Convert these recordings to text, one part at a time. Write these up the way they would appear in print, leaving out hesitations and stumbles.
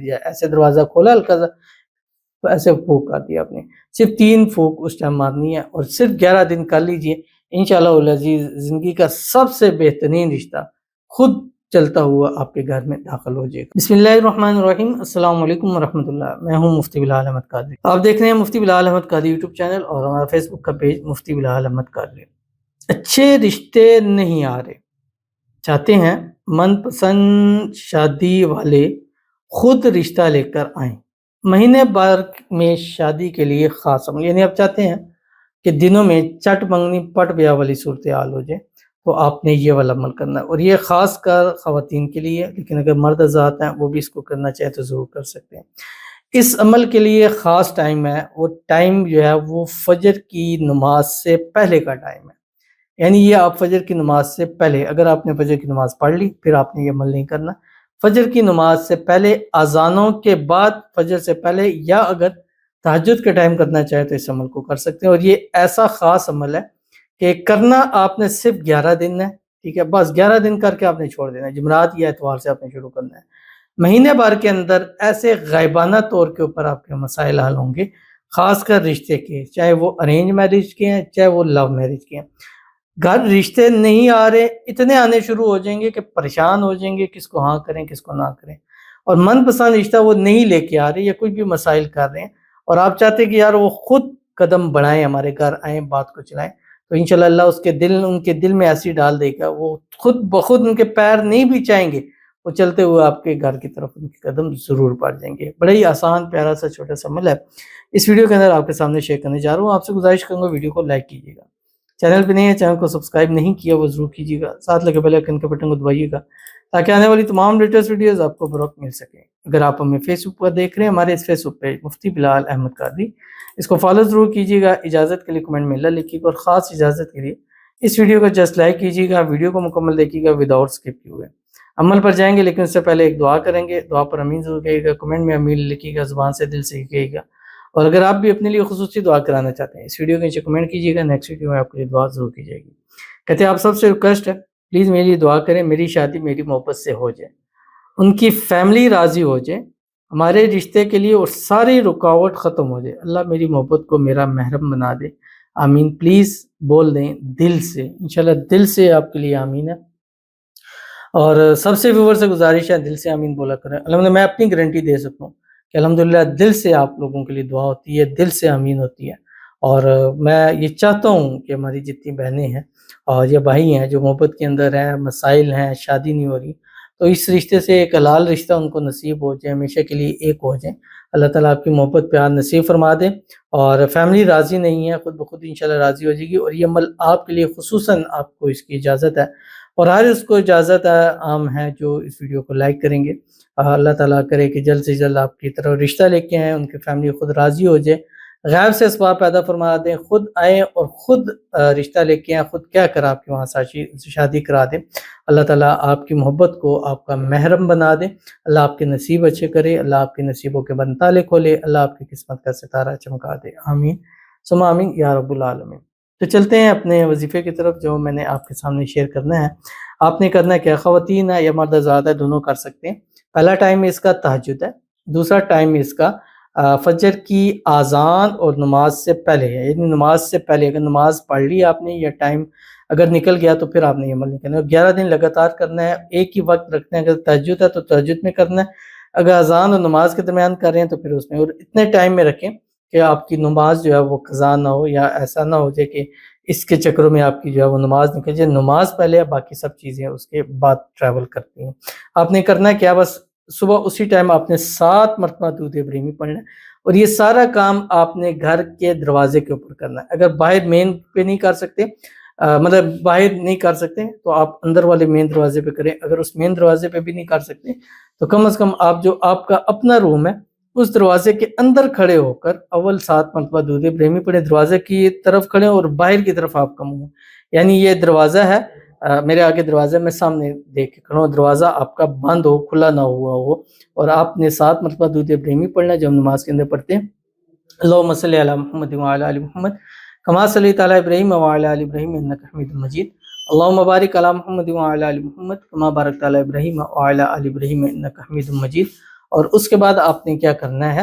دیا, ایسے دروازہ کھولا ہلکا سا تو ایسے پھونک کر دیا آپ نے. صرف 3 پھونک اس ٹائم مارنی ہے اور صرف 11 دن کر لیجئے, انشاءاللہ العزیز زندگی کا سب سے بہترین رشتہ خود چلتا ہوا آپ کے گھر میں داخل ہو جائے گا. بسم اللہ الرحمن الرحیم. السلام علیکم ورحمۃ اللہ. میں ہوں مفتی بلال احمد قادری. آپ دیکھ رہے ہیں مفتی بلال احمد قادری یوٹیوب چینل اور ہمارا فیس بک کا پیج مفتی بلال احمد قادری. اچھے رشتے نہیں آ رہے, چاہتے ہیں من پسند شادی والے خود رشتہ لے کر آئیں. مہینے بھر میں شادی کے لیے خاص عمل, یعنی آپ چاہتے ہیں کہ دنوں میں چٹ منگنی پٹ بیاہ والی صورتحال ہو جائے تو آپ نے یہ والا عمل کرنا ہے, اور یہ خاص کر خواتین کے لیے, لیکن اگر مرد حضرات ہیں وہ بھی اس کو کرنا چاہے تو ضرور کر سکتے ہیں. اس عمل کے لیے خاص ٹائم ہے, وہ ٹائم جو ہے وہ فجر کی نماز سے پہلے کا ٹائم ہے. یعنی یہ آپ فجر کی نماز سے پہلے, اگر آپ نے فجر کی نماز پڑھ لی پھر آپ نے یہ عمل نہیں کرنا. فجر کی نماز سے پہلے, اذانوں کے بعد فجر سے پہلے, یا اگر تہجد کے ٹائم کرنا چاہے تو اس عمل کو کر سکتے ہیں. اور یہ ایسا خاص عمل ہے کہ کرنا آپ نے صرف 11 دن ہے, ٹھیک ہے, بس 11 دن کر کے آپ نے چھوڑ دینا ہے. جمعرات یا اتوار سے آپ نے شروع کرنا ہے. مہینے بھر کے اندر ایسے غائبانہ طور کے اوپر آپ کے مسائل حل ہوں گے, خاص کر رشتے کے, چاہے وہ ارینج میرج کے ہیں چاہے وہ لو میرج کے ہیں. گھر رشتے نہیں آ رہے, اتنے آنے شروع ہو جائیں گے کہ پریشان ہو جائیں گے کس کو ہاں کریں کس کو نہ کریں. اور من پسند رشتہ وہ نہیں لے کے آ رہے یا کوئی بھی مسائل کر رہے ہیں اور آپ چاہتے ہیں کہ یار وہ خود قدم بڑھائیں, ہمارے گھر آئیں, بات کو چلائیں, تو انشاءاللہ اللہ ان کے دل میں ایسی ڈال دے گا, وہ خود بخود ان کے پیر نہیں بھی چاہیں گے, وہ چلتے ہوئے آپ کے گھر کی طرف ان کے قدم ضرور بڑھ جائیں گے. بڑا ہی آسان پیارا سا چھوٹا سا عمل ہے, اس ویڈیو کے اندر آپ کے سامنے شیئر کرنے جا رہا ہوں. آپ سے گزارش کروں گا ویڈیو کو لائک کیجیے گا, چینل پہ نہیں ہے چینل کو سبسکرائب نہیں کیا وہ ضرور کیجیے گا, ساتھ لگے بیل آئیکن کے بٹن کو دبائیے گا تاکہ آنے والی تمام لیٹسٹ ویڈیوز آپ کو بروقت مل سکیں. اگر آپ ہمیں فیس بک پر دیکھ رہے ہیں, ہمارے اس فیس بک پیج مفتی بلال احمد قادری, اس کو فالو ضرور کیجیے گا. اجازت کے لیے کمنٹ میں اللہ لکھیے گا, اور خاص اجازت کے لیے اس ویڈیو کو جسٹ لائک کیجیے گا, ویڈیو کو مکمل دیکھیے گا وداؤٹ اسکپ کیے ہوئے. عمل پر جائیں گے لیکن اس سے پہلے ایک دعا کریں گے, دعا پر امین ضرور کہیے گا, کمنٹ میں امین لکھیے گا, زبان سے دل سے کہیے گا. اور اگر آپ بھی اپنے لیے خصوصی دعا کرانا چاہتے ہیں اس ویڈیو کے نیچے کمنٹ کیجیے گا, نیکسٹ ویڈیو میں آپ کے لیے دعا ضرور کی جائے گی. کہتے ہیں آپ سب سے ریکویسٹ ہے پلیز میرے لیے دعا کریں, میری شادی میری محبت سے ہو جائے, ان کی فیملی راضی ہو جائے, ہمارے رشتے کے لیے اور ساری رکاوٹ ختم ہو جائے, اللہ میری محبت کو میرا محرم بنا دے, آمین. پلیز بول دیں دل سے, انشاءاللہ دل سے آپ کے لیے آمین ہے. اور سب سے ویور سے گزارش ہے دل سے آمین بولا کریں. الحمدللہ میں اپنی گارنٹی دے سکتا ہوں کہ الحمدللہ دل سے آپ لوگوں کے لیے دعا ہوتی ہے, دل سے آمین ہوتی ہے. اور میں یہ چاہتا ہوں کہ ہماری جتنی بہنیں ہیں اور یہ بھائی ہیں جو محبت کے اندر ہیں, مسائل ہیں, شادی نہیں ہو رہی, تو اس رشتے سے ایک حلال رشتہ ان کو نصیب ہو جائے, ہمیشہ کے لیے ایک ہو جائیں. اللہ تعالیٰ آپ کی محبت پیار نصیب فرما دے. اور فیملی راضی نہیں ہے, خود بخود انشاءاللہ راضی ہو جائے گی. اور یہ عمل آپ کے لیے خصوصاً آپ کو اس کی اجازت ہے, اور ہر اس کو اجازت عام ہے جو اس ویڈیو کو لائک کریں گے. اللہ تعالیٰ کرے کہ جلد سے جلد آپ کی طرف رشتہ لے کے آئیں, ان کی فیملی خود راضی ہو جائے, غیب سے اسباب پیدا فرما دیں, خود آئیں اور خود رشتہ لے کے آئیں, خود کیا کرا آپ کے وہاں شادی کرا دیں. اللہ تعالیٰ آپ کی محبت کو آپ کا محرم بنا دے, اللہ آپ کے نصیب اچھے کرے, اللہ آپ کے نصیبوں کے بند تالے کھولے, اللہ آپ کی قسمت کا ستارہ چمکا دے, آمین ثم آمین یا رب العالمین. تو چلتے ہیں اپنے وظیفے کی طرف جو میں نے آپ کے سامنے شیئر کرنا ہے. آپ نے کرنا ہے کیا, خواتین ہے یا مرد حضرات ہے دونوں کر سکتے ہیں. پہلا ٹائم اس کا تہجد ہے, دوسرا ٹائم اس کا فجر کی اذان اور نماز سے پہلے ہے, یعنی نماز سے پہلے. اگر نماز پڑھ لی آپ نے یا ٹائم اگر نکل گیا تو پھر آپ نے یہ عمل نہیں کرنا. 11 دن لگاتار کرنا ہے, ایک ہی وقت رکھنا ہے. اگر تہجد ہے تو تہجد میں کرنا ہے, اگر اذان اور نماز کے درمیان کر رہے ہیں تو پھر اس میں, اور اتنے ٹائم میں رکھیں کہ آپ کی نماز جو ہے وہ قضا نہ ہو, یا ایسا نہ ہو جائے کہ اس کے چکروں میں آپ کی جو ہے وہ نماز نکل جائے. نماز پہلے ہے, باقی سب چیزیں اس کے بعد ٹریول کرتی ہیں. آپ نے کرنا ہے کیا, بس صبح اسی ٹائم آپ نے 7 مرتبہ درود ابراہیمی پڑھنا ہے, اور یہ سارا کام آپ نے گھر کے دروازے کے اوپر کرنا ہے. اگر باہر مین پہ نہیں کر سکتے, مطلب باہر نہیں کر سکتے تو آپ اندر والے مین دروازے پہ کریں. اگر اس مین دروازے پہ بھی نہیں کر سکتے تو کم از کم آپ جو آپ کا اپنا روم ہے اس دروازے کے اندر کھڑے ہو کر اول 7 مرتبہ درود ابراہیمی پڑھیں, دروازے کی طرف کھڑے اور باہر کی طرف آپ کا منہ, یعنی یہ دروازہ ہے, میرے آگے دروازہ, میں سامنے دیکھ کے کھڑا ہوں, دروازہ آپ کا بند ہو, کھلا نہ ہوا ہو, اور آپ نے 7 مرتبہ درود ابراہیمی پڑھنا ہے. جب نماز کے اندر پڑھتے ہیں اللہم صلی علی محمد وعلی آل محمد کما صلیت علی ابراہیم وعلی آل ابراہیم انک حمید مجید, اللہم بارک علی محمد وعلی آل محمد کما بارکت علی ابراہیم وعلی آل ابراہیم انک حمید مجید, اور اس کے بعد آپ نے کیا کرنا ہے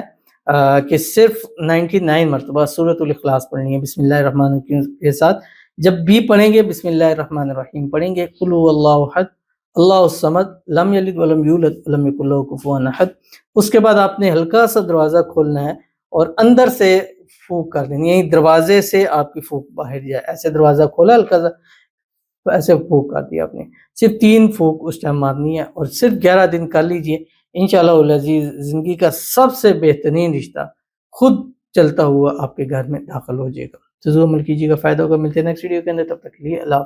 کہ صرف 99 مرتبہ سورۃ الاخلاص پڑھنی ہے بسم اللہ الرحمن الرحیم کے ساتھ. جب بھی پڑھیں گے بسم اللہ الرحمن الرحیم پڑھیں گے، قل هو اللہ احد اللہ الصمد لم یلد ولم یولد ولم یکن لہ کفوا احد. اس کے بعد آپ نے ہلکا سا دروازہ کھولنا ہے اور اندر سے پھونک کر دینی ہے، یعنی دروازے سے آپ کی پھونک باہر جائے. ایسے دروازہ کھولا ہلکا سا، ایسے پھونک کر دیا آپ نے. صرف 3 پھونک اس ٹائم مارنی ہے اور صرف 11 دن کر لیجئے. انشاءاللہ العزیز زندگی کا سب سے بہترین رشتہ خود چلتا ہوا آپ کے گھر میں داخل ہو جائے گا. تو ضرور عمل کیجیے گا، فائدہ ہوگا. ملتے ہیں نیکسٹ ویڈیو کے اندر، تب تک کے لیے اللہ حافظ.